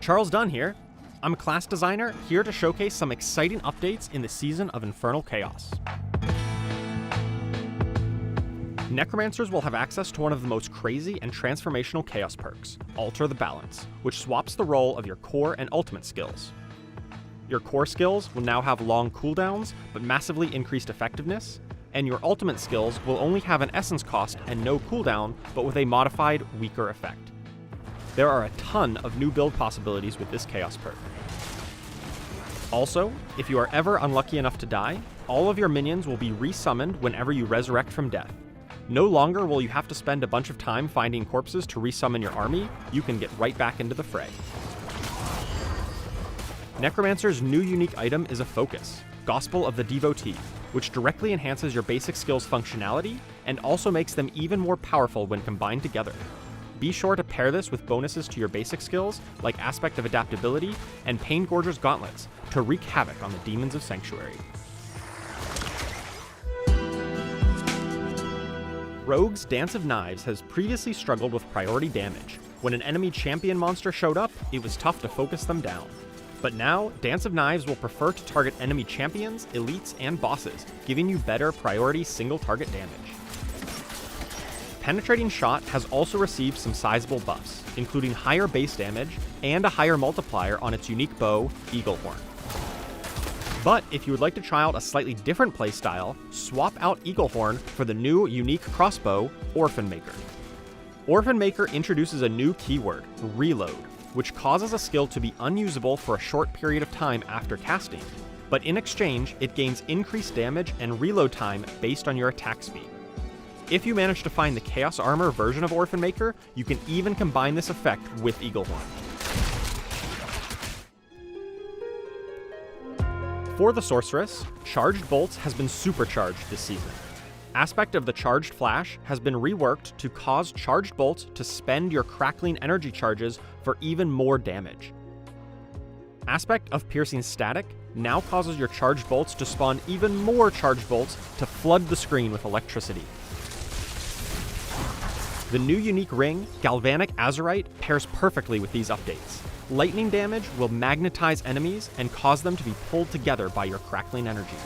Charles Dunn here. I'm a class designer here to showcase some exciting updates in the season of Infernal Chaos. Necromancers will have access to one of the most crazy and transformational chaos perks, Alter the Balance, which swaps the role of your core and ultimate skills. Your core skills will now have long cooldowns, but massively increased effectiveness, and your ultimate skills will only have an essence cost and no cooldown, but with a modified, weaker effect. There are a ton of new build possibilities with this chaos perk. Also, if you are ever unlucky enough to die, all of your minions will be resummoned whenever you resurrect from death. No longer will you have to spend a bunch of time finding corpses to resummon your army, you can get right back into the fray. Necromancer's new unique item is a focus, Gospel of the Devotee, which directly enhances your basic skills' functionality and also makes them even more powerful when combined together. Be sure to pair this with bonuses to your basic skills, like Aspect of Adaptability and Paingorger's Gauntlets, to wreak havoc on the demons of Sanctuary. Rogue's Dance of Knives has previously struggled with priority damage. When an enemy champion monster showed up, it was tough to focus them down. But now, Dance of Knives will prefer to target enemy champions, elites, and bosses, giving you better priority single-target damage. Penetrating Shot has also received some sizable buffs, including higher base damage and a higher multiplier on its unique bow, Eaglehorn. But if you would like to try out a slightly different playstyle, swap out Eaglehorn for the new unique crossbow, Orphan Maker. Orphan Maker introduces a new keyword, Reload, which causes a skill to be unusable for a short period of time after casting, but in exchange, it gains increased damage and reload time based on your attack speed. If you manage to find the Chaos Armor version of Orphan Maker, you can even combine this effect with Eaglehorn. For the Sorceress, Charged Bolts has been supercharged this season. Aspect of the Charged Flash has been reworked to cause Charged Bolts to spend your crackling energy charges for even more damage. Aspect of Piercing Static now causes your Charged Bolts to spawn even more Charged Bolts to flood the screen with electricity. The new unique ring, Galvanic Azurite, pairs perfectly with these updates. Lightning damage will magnetize enemies and cause them to be pulled together by your crackling energy.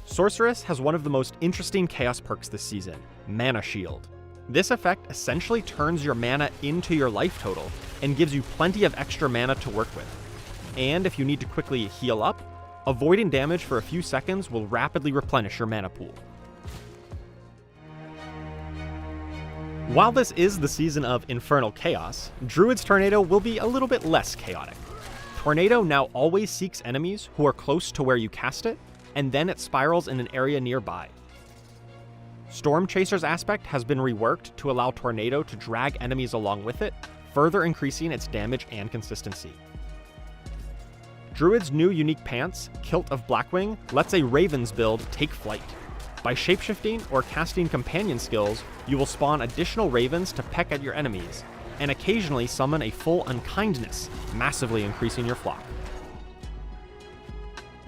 Sorceress has one of the most interesting chaos perks this season, Mana Shield. This effect essentially turns your mana into your life total and gives you plenty of extra mana to work with. And if you need to quickly heal up, avoiding damage for a few seconds will rapidly replenish your mana pool. While this is the season of Infernal Chaos, Druid's Tornado will be a little bit less chaotic. Tornado now always seeks enemies who are close to where you cast it, and then it spirals in an area nearby. Storm Chaser's aspect has been reworked to allow Tornado to drag enemies along with it, further increasing its damage and consistency. Druid's new unique pants, Kilt of Blackwing, lets a Raven's build take flight. By shapeshifting or casting companion skills, you will spawn additional ravens to peck at your enemies, and occasionally summon a full Unkindness, massively increasing your flock.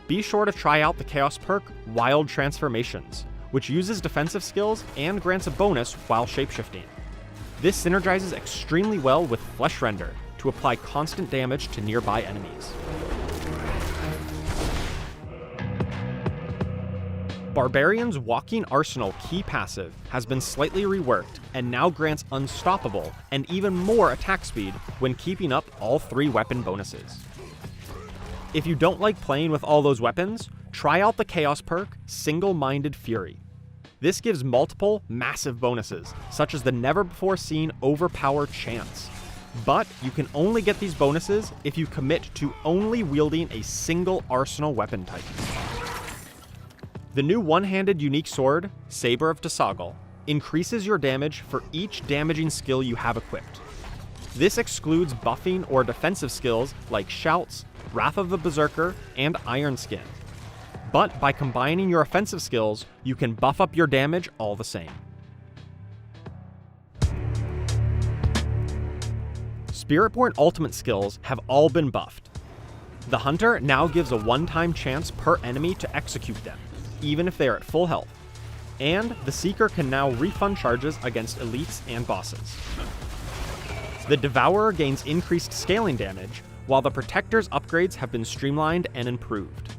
Be sure to try out the chaos perk Wild Transformations, which uses defensive skills and grants a bonus while shapeshifting. This synergizes extremely well with Flesh Render to apply constant damage to nearby enemies. Barbarian's Walking Arsenal key passive has been slightly reworked and now grants unstoppable and even more attack speed when keeping up all 3 weapon bonuses. If you don't like playing with all those weapons, try out the chaos perk Single-Minded Fury. This gives multiple, massive bonuses, such as the never-before-seen Overpower Chance. But you can only get these bonuses if you commit to only wielding a single arsenal weapon type. The new one-handed unique sword, Saber of Tasagal, increases your damage for each damaging skill you have equipped. This excludes buffing or defensive skills like Shouts, Wrath of the Berserker, and Iron Skin. But by combining your offensive skills, you can buff up your damage all the same. Spiritborn ultimate skills have all been buffed. The Hunter now gives a one-time chance per enemy to execute them, even if they are at full health, and the Seeker can now refund charges against elites and bosses. The Devourer gains increased scaling damage, while the Protector's upgrades have been streamlined and improved.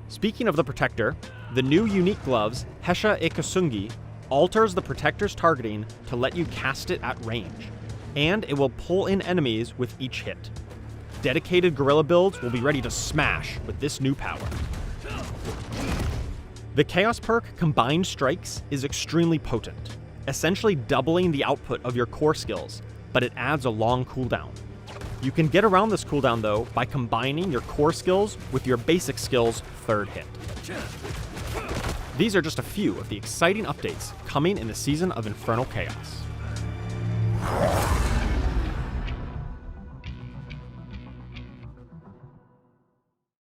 Speaking of the Protector, the new unique gloves, Hesha Ikasungi, alters the Protector's targeting to let you cast it at range, and it will pull in enemies with each hit. Dedicated guerrilla builds will be ready to smash with this new power. The Chaos perk Combined Strikes is extremely potent, essentially doubling the output of your core skills, but it adds a long cooldown. You can get around this cooldown though by combining your core skills with your basic skills' third hit. These are just a few of the exciting updates coming in the season of Infernal Chaos.